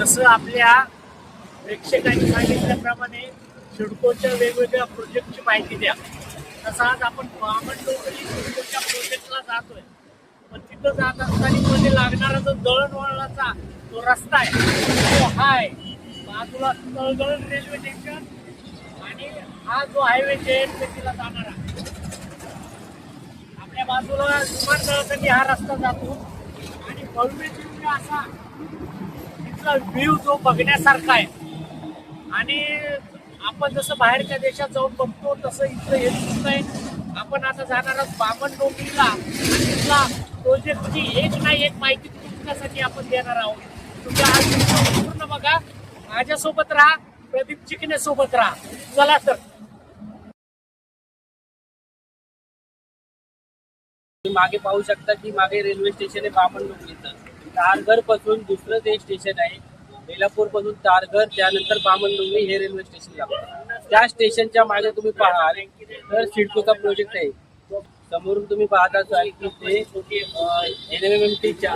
जसं आपल्या प्रेक्षकांनी सांगितल्याप्रमाणे सिडकोच्या वेगवेगळ्या प्रोजेक्टची माहिती द्या. तसं आज आपण बामणडोंगरी सिडकोच्या प्रोजेक्टला जातोय. पण तिथं जात असताना मध्ये लागणारा जो दळणवळणाचा जो रस्ता आहे तो हा आहे. बाजूला तळदळ रेल्वे स्टेशन आणि हा जो हायवे तिला जाणारा आपल्या बाजूला विमानतळासाठी हा रस्ता जातो आणि भव्य दिव्य असा तिथला व्ह्यू जो बघण्यासारखा आहे. आणि आपण जसं बाहेरच्या देशात जाऊन बघतो तसं इथं हे दिसत आहे. आपण आता जाणार आहोत बामणडोंगरीला. तिथला प्रोजेक्टची एक ना एक माहिती तुमच्यासाठी आपण देणार आहोत. तुमच्या आज पूर्ण बघा, माझ्यासोबत राहा, प्रदीप चिकने सोबत राहा. चला तर. मागे पाहू शकता की मागे रेल्वे स्टेशन आहे बामणडोंगरीचं. तारघर पासून दुसरं ते स्टेशन आहे. बेलापूर पासून तारघर, त्यानंतर बामणडोंगरी हे रेल्वे स्टेशन लागतं. त्या स्टेशनच्या मागे तुम्ही पाहाल तर सिडकोचा प्रोजेक्ट आहे. समोरून तुम्ही पाहत असाल की ते NMMTच्या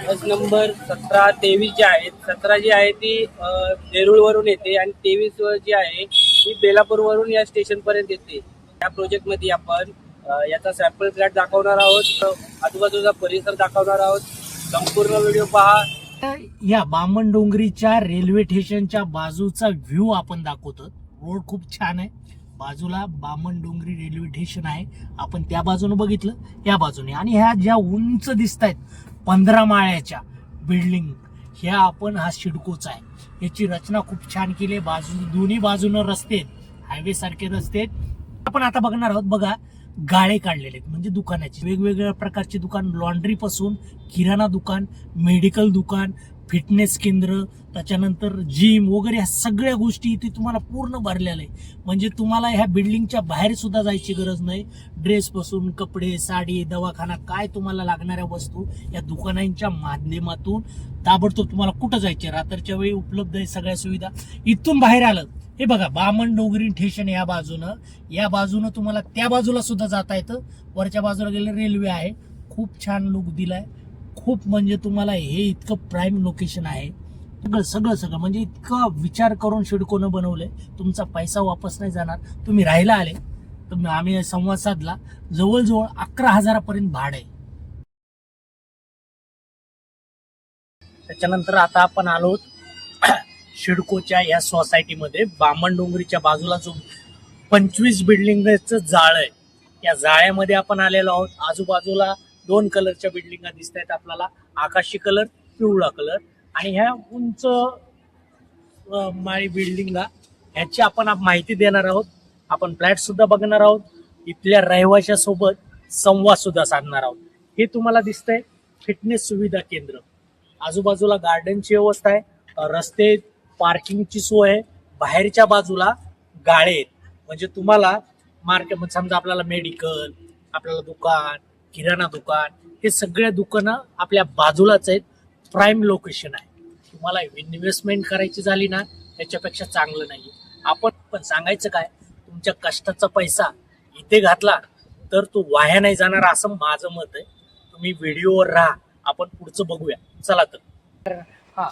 बस नंबर 17, 23 जे आहेत. 17 जी आहे ती नेरुळवरून येते आणि 23 जी आहे ती बेलापूरवरून या स्टेशनपर्यंत येते. या प्रोजेक्टमध्ये आपण याचा सॅम्पल फ्लॅट दाखवणार आहोत, आजूबाजूचा परिसर दाखवणार आहोत. संपूर्ण व्हिडिओ पहा. या बामणडोंगरीच्या रेल्वे स्टेशनच्या बाजूचा व्ह्यू आपण दाखवतो. रोड खूप छान आहे. बाजूला बामणडोंगरी रेल्वे स्टेशन आहे. आपण त्या बाजूने बघितलं, या बाजूने. आणि ह्या ज्या उंच दिसत आहेत 15 माळ्याच्या बिल्डिंग, ह्या आपण हा सिडकोचा आहे. याची रचना खूप छान केली आहे. दोन्ही बाजूनं रस्ते आहेत, हायवे सारखे रस्ते आहेत. आपण आता बघणार आहोत. बघा, गाळे काढलेले आहेत म्हणजे दुकानाचे वेगवेगळ्या प्रकारचे दुकान, लॉन्ड्री पासून किराणा दुकान, मेडिकल दुकान, फिटनेस केंद्र, त्याच्यानंतर जिम वगैरे, ह्या सगळ्या गोष्टी इथे तुम्हाला पूर्ण भरलेल्या आहे. म्हणजे तुम्हाला ह्या बिल्डिंगच्या बाहेर सुद्धा जायची गरज नाही. ड्रेस पासून कपडे, साडी, दवाखाना, काय तुम्हाला लागणाऱ्या वस्तू या दुकानांच्या माध्यमातून ताबडतोब तुम्हाला कुठं जायचे रात्रीच्या वेळी उपलब्ध आहे सगळ्या सुविधा. इथून बाहेर आलं, हे बघा बामणडोंगरी स्टेशन या बाजूनं तुम्हाला त्या बाजूला सुद्धा जाता येतं. वरच्या बाजूला गेलं रेल्वे आहे. खूप छान लुक दिलाय. खूप म्हणजे तुम्हाला हे इतकं प्राईम लोकेशन आहे. सगळं म्हणजे इतका विचार करून सिडकोनं बनवलंय. तुमचा पैसा वापस नाही जाणार. तुम्ही राहायला आले तर आम्ही संवाद साधला, जवळजवळ 11,000 पर्यंत भाडं आहे. त्याच्यानंतर आता आपण आलो सिडकोच्या या सोसायटीमध्ये. बामणडोंगरीच्या बाजूला जो 25 बिल्डिंगचं जाळ आहे, या जाळ्यामध्ये आपण आलेलो आहोत. आजूबाजूला 2 कलरच्या बिल्डिंगा दिसत आहेत आपल्याला, आकाशी कलर, पिवळा कलर. आणि ह्या उंच माळी बिल्डिंगा ह्याची आपण माहिती देणार आहोत. आपण फ्लॅट सुद्धा बघणार आहोत. इथल्या रहिवाशासोबत संवाद सुद्धा साधणार आहोत. हे तुम्हाला दिसतंय फिटनेस सुविधा केंद्र. आजूबाजूला गार्डनची व्यवस्था आहे, रस्ते, पार्किंगची सोय आहे. बाहेरच्या बाजूला गाळे आहेत. म्हणजे तुम्हाला मार्केट, समजा आपल्याला मेडिकल, आपल्याला दुकान, किराणा दुकान, हे सगळे दुकानं आपल्या बाजूलाच आहेत. प्राईम लोकेशन आहे. तुम्हाला इन्व्हेस्टमेंट करायची झाली ना, त्याच्यापेक्षा चांगलं नाही. आपण पण सांगायचं काय, तुमच्या कष्टाचा पैसा इथे घातला तर तो वाया नाही जाणार, असं माझं मत आहे. तुम्ही व्हिडिओवर राहा, आपण पुढचं बघूया. चला तर. हा,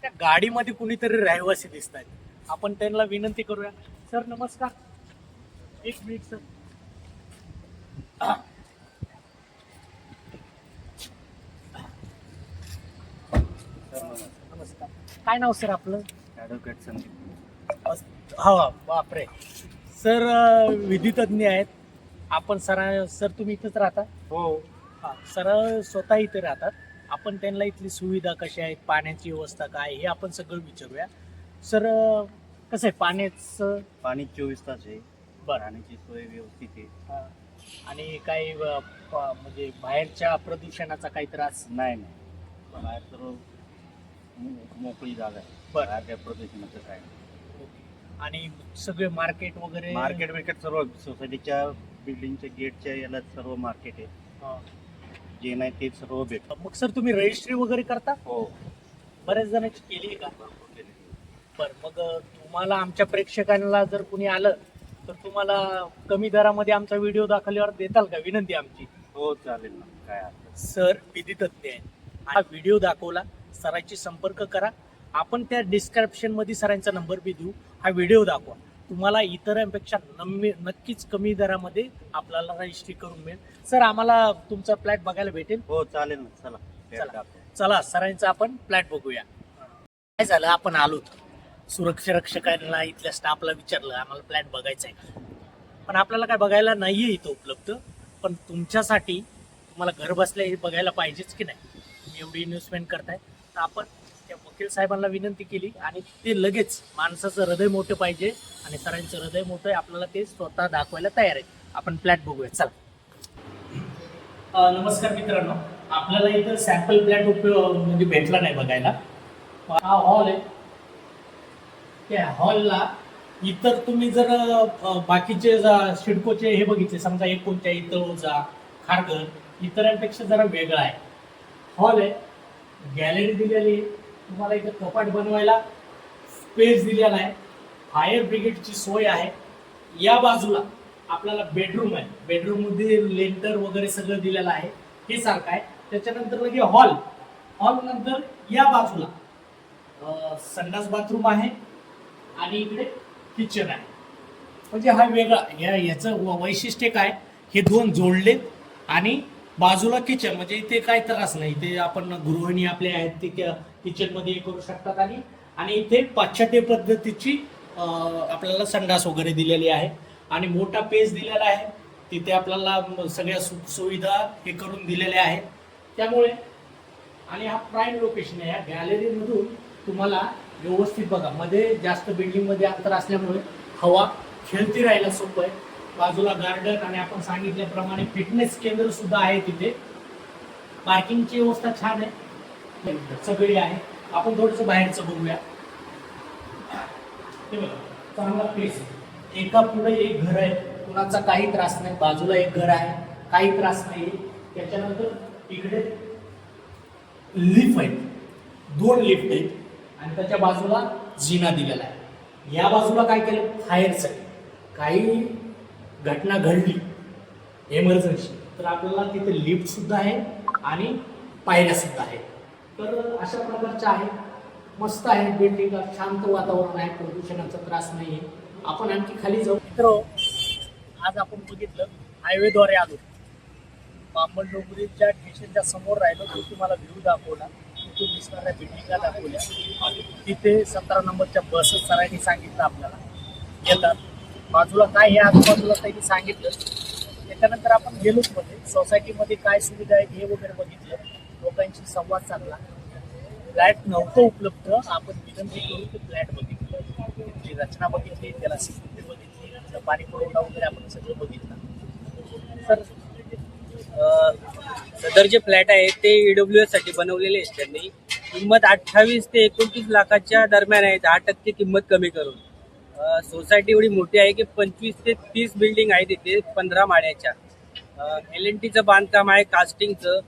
त्या गाडीमध्ये कुणीतरी रहिवासी दिसत आहेत. आपण त्यांना विनंती करूया. सर नमस्कार. 1 मिनिट सर. नमस्कार. काय नाव सर आपलं? ॲडव्होकेट संदीप. हा, बापरे. सर विधी तज्ञ आहेत. आपण सर तुम्ही इथंच राहता? हो. हा, सर स्वतः इथे राहतात. आपण त्यांना इथली सुविधा कशा आहेत, पाण्याची व्यवस्था काय, हे आपण सगळं विचारूया. सर कसं आहे पाण्याचं? पाणी 24 तास आहे. बरं. पाण्याची सोय व्यवस्थित आहे. आणि काही म्हणजे बाहेरच्या प्रदूषणाचा काही त्रास नाही. बाहेर सर्व मोकळी जागा आहे. बरं. बाहेर काय प्रदूषणाचं काय. आणि सगळे मार्केट वगैरे? मार्केट सर्व सोसायटीच्या बिल्डिंगच्या गेटच्या याला सर्व मार्केट आहे. जे नाही ते सर्व भेट. मग सर तुम्ही रजिस्ट्री वगैरे करता? हो. बऱ्याच जणांची केली आहे का? बरं. मग तुम्हाला आमच्या प्रेक्षकांना जर कुणी आलं तर तुम्हाला कमी दरामध्ये आमचा व्हिडिओ दाखवल्यावर देताल का? विनंती आमची. हो चालेल ना, काय सर विधी तज्ञ आहे. हा व्हिडिओ दाखवला, सरांशी संपर्क करा आपण त्या डिस्क्रिप्शन मध्ये सरांचा नंबर बी देऊ, हा व्हिडिओ दाखवा, तुम्हाला इतरांपेक्षा नक्कीच कमी दरामध्ये आपल्याला रजिस्ट्री करून मिळेल. सर आम्हाला तुमचा फ्लॅट बघायला भेटेल? हो चालेल ना, चला चला चला सरांचा आपण फ्लॅट बघूया. काय झालं, आपण आलो सुरक्षा रक्षकांना इथल्या स्टाफला विचारलं आम्हाला फ्लॅट बघायचा आहे, पण आपल्याला काय बघायला नाहीये इथं उपलब्ध. पण तुमच्यासाठी तुम्हाला घर बसल्या हे बघायला पाहिजेच की नाही, तुम्ही एवढी इन्व्हेस्टमेंट करताय, तर आपण त्या वकील साहेबांना विनंती केली आणि ते लगेच, माणसाचं हृदय मोठं पाहिजे आणि सरांचं हृदय मोठं आहे, आपल्याला ते स्वतः दाखवायला तयार आहे. आपण फ्लॅट बघूया, चला. नमस्कार मित्रांनो, आपल्याला इथं सॅम्पल फ्लॅट म्हणजे भेटला नाही बघायला. हा हॉल आहे, त्या हॉलला इतर तुम्ही जर बाकीचे सिडकोचे हे बघितले, समजा एक कोणत्या इतर खारघर इतरांपेक्षा जरा वेगळा आहे. हॉल आहे, गॅलरी दिलेली आहे, तुम्हाला इथं कपाट बनवायला स्पेस दिलेला आहे, फायर ब्रिगेडची सोय आहे. या बाजूला आपल्याला बेडरूम आहे, बेडरूम मध्ये लेंटर वगैरे सगळं दिलेलं आहे, हे सारखं आहे. त्याच्यानंतर लगे हॉल, हॉल नंतर या बाजूला संडास बाथरूम आहे आणि इकडे किचन आहे. म्हणजे हा वेगळा, याचं वैशिष्ट्य काय, हे दोन जोडलेत आणि बाजूला किचन, म्हणजे इथे काय त्रास नाही, इथे आपण गृहिणी आपले आहेत ते किचन मध्ये करू शकतात. आणि इथे पाश्चात्य पद्धतीची आपल्याला संडास वगैरे दिलेली आहे आणि मोठा पेज दिलेला आहे, तिथे आपल्याला सगळ्या सुविधा हे करून दिलेल्या आहेत. त्यामुळे आणि हा प्राईम लोकेशन आहे, या गॅलरीमधून तुम्हाला व्यवस्थित बघा, मध्ये जास्त बिल्डिंग मध्ये अंतर असल्यामुळे हवा खेळती राहायला सोपं आहे. बाजूला गार्डन आणि आपण सांगितल्याप्रमाणे फिटनेस केंद्र सुद्धा आहे तिथे. पार्किंगची व्यवस्था छान आहे, सगळी आहे. आपण थोडस बाहेरचं बघूया. हे बघा, चांगला प्लेस, एका पुढे एक घर आहे, कुणाचा काही त्रास नाही. बाजूला एक घर आहे, काही त्रास नाही. त्याच्यानंतर इकडे लिफ्ट आहे, 2 लिफ्ट आहेत आणि त्याच्या बाजूला जिना दिलेला आहे. या बाजूला काय केलं, फायरचं, काही घटना घडली इमर्जन्सी तर आपल्याला तिथे लिफ्ट सुद्धा आहे आणि पायऱ्या सुद्धा आहे. तर अशा प्रकारच्या आहे, मस्त आहे बिल्डिंग, शांत वातावरण आहे, प्रदूषणाचा त्रास नाही आहे. आपण आणखी खाली जाऊ. मित्र, आज आपण बघितलं हायवेद्वारे आलो, बामणडोंगरीच्या स्टेशनच्या समोर राहिलो, तो तुम्हाला व्ह्यू दाखवला, तिथून दिसणाऱ्या बिल्डिंगा दाखवल्या, तिथे 17 नंबरच्या बसेस सरांनी सांगितलं आपल्याला येतात. बाजूला काय हे आजूबाजूला त्यांनी सांगितलं. त्याच्यानंतर आपण गेलोच मध्ये सोसायटीमध्ये काय सुविधा आहेत हे वगैरे बघितलं, लोकांशी संवाद साधला. फ्लॅट नव्हतं उपलब्ध, आपण विनंती करून ते फ्लॅट बघितलं, त्याची रचना बघितली, त्याला सिक्युरिटी बघितली, त्याचा पाणी पुरवठा वगैरे आपण सगळं बघितलं. तर सदर जे फ्लॅट आहे ते EWS साठी बनवलेले आहेत त्यांनी. किंमत 28 ते 29 लाखाच्या दरम्यान आहे, 10% किंमत कमी करून. सोसायटी एवढी मोठी आहे की 25 ते 30 बिल्डिंग आहे तिथे, 15 माळ्याच्या. LNTचं बांधकाम आहे, कास्टिंगचं,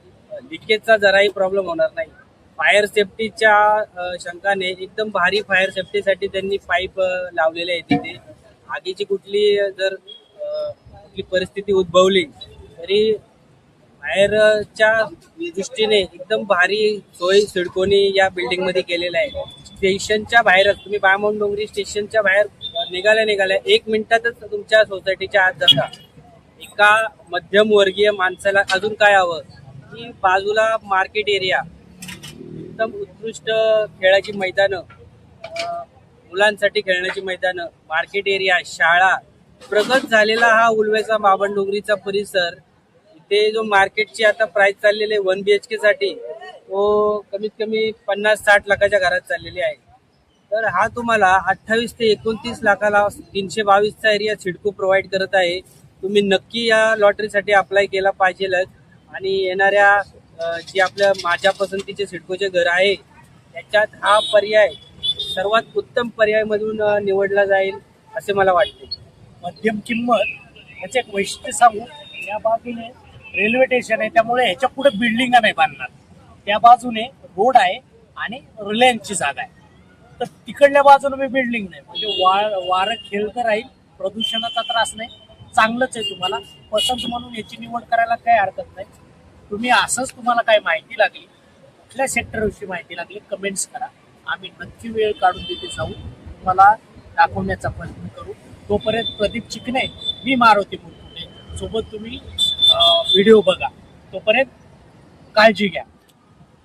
लिकेजचा जराही प्रॉब्लेम होणार नाही. फायर सेफ्टीच्या शंकाने एकदम भारी फायर सेफ्टीसाठी त्यांनी पाईप लावलेले आहे तिथे. आगीची कुठली परिस्थिती उद्भवली तरी फायरच्या दृष्टीने एकदम भारी सोय सिडकोनी या बिल्डिंग मध्ये केलेला आहे. स्टेशनच्या बाहेरच तुम्ही बामणडोंगरी स्टेशनच्या बाहेर निघाल्या 1 मिनिटातच तुमच्या सोसायटीच्या आत जाता. एका मध्यमवर्गीय माणसाला अजून काय हवं की बाजूला मार्केट एरिया, एकदम उत्कृष्ट खेळाची मैदानं, मुलांसाठी खेळण्याची मैदानं, मार्केट एरिया, शाळा, प्रगत झालेला हा उल्वेचा बामणडोंगरीचा परिसर. इथे जो मार्केटची आता प्राइस चाललेली आहे 1 BHK साठी, तो कमीत कमी 50-60 लाखाच्या घरात चाललेली आहे. तर हा तुम्हाला 28 ते 29 लाखाला 322चा एरिया सिडको प्रोव्हाइड करत आहे. तुम्ही नक्की या लॉटरीसाठी अप्लाय केला पाहिजेलच. आणि येणाऱ्या जे आपल्या माझ्या पसंतीचे सिडकोचे घर आहे त्याच्यात हा पर्याय सर्वात उत्तम पर्यायमधून निवडला जाईल असे मला वाटते. मध्यम किंमत, याचं एक वैशिष्ट्य सांगू, या बाजूने रेल्वे स्टेशन आहे, त्यामुळे ह्याच्या पुढे बिल्डिंग नाही बांधणार. त्या बाजूने रोड आहे आणि रिलायन्सची जागा आहे, तर तिकडल्या बाजूने मी बिल्डिंग नाही, म्हणजे वारं खेळतं राहील, प्रदूषणाचा त्रास नाही, चांगलंच आहे. तुम्हाला पसंत म्हणून याची निवड करायला काही हरकत नाही. तुम्ही असंच, तुम्हाला काय माहिती लागली, कुठल्या सेक्टरविषयी माहिती लागली, कमेंट्स करा. आम्ही नक्की वेळ काढून तिथे जाऊ, तुम्हाला दाखवण्याचा प्रयत्न करू. तोपर्यंत प्रदीप चिकणे, मी मारुती मुरकुटे सोबत तुम्ही व्हिडिओ बघा. तोपर्यंत काळजी घ्या.